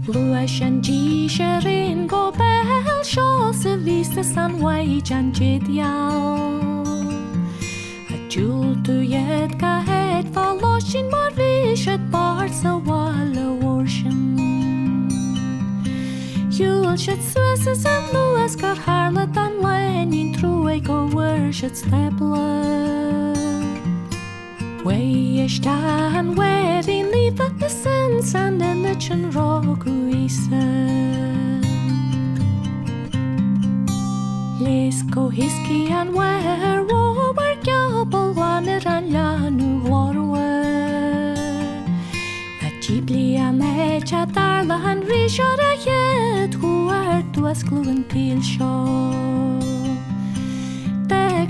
Ghluais An dísearin go behel seo sa vísta san waid an theideal. A dúil tú iad ga head fá láisin mar bhísead bar sa bhála orsin. Dúil siad suasas an luas gur harlad an leinin trúig go bhuair siad stebla. Weis an wedding leave at the sense and in the chan roguisa. Les go hiski and where rober gabble wanner and lanu warwer. That cheaply an edge at darla and rishor a yet who are to us glue and peel shaw.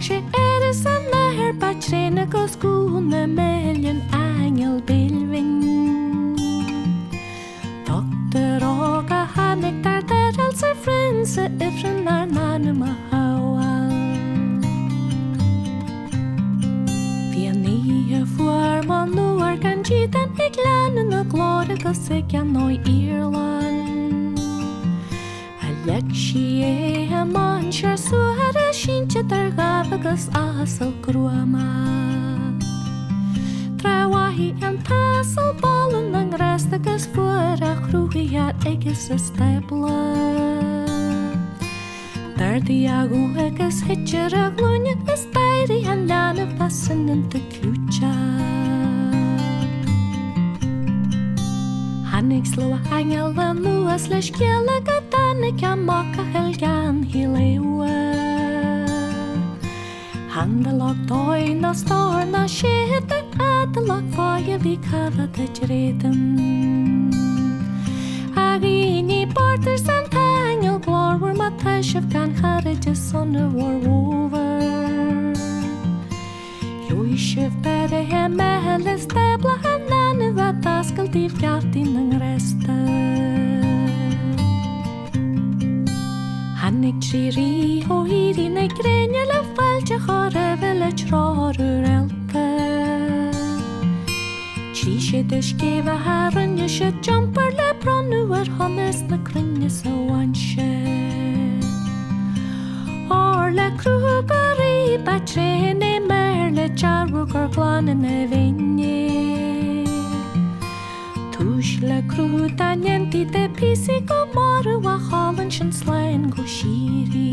She eres an leher batrena go skúna million angel bilving. Dr. Oga Hannig dar derals er friends ifrin ar nanum a hawal. Fi a nia fuar man nuar gan jidan ig lanun a glóra go sig an oi Ireland. Lexi a man sure suar a shincha dar gabagus asal gruama. Trawahi an tasal balun ang rastagus fuar a chrúhi at egus a stebla. Dardi agu egus hitcher a glúnia is bairi an lana pasan in the clucha. Hannig sló a angel an luas leis giela gadanig a mac a helgan hilewa. Handalag dói na stór na séad a adalag fája vi cara de dreidem. Agini border san angel glorwer ma taishav gan charige sunna war over. Luishev bere he meheles debla han nana va daskal div gaftin ang resta. Hannig triri ho hiri na grenja la falja chore vele trorur elpe. Trishe de skeva haranja she jumper le bronu er honnes na krinja sa wanshe. Or le krugari batrene merle charwugar glan in a vinye. Tush le kruda nienti de pisi go maru wa hallen shan slain go shiri.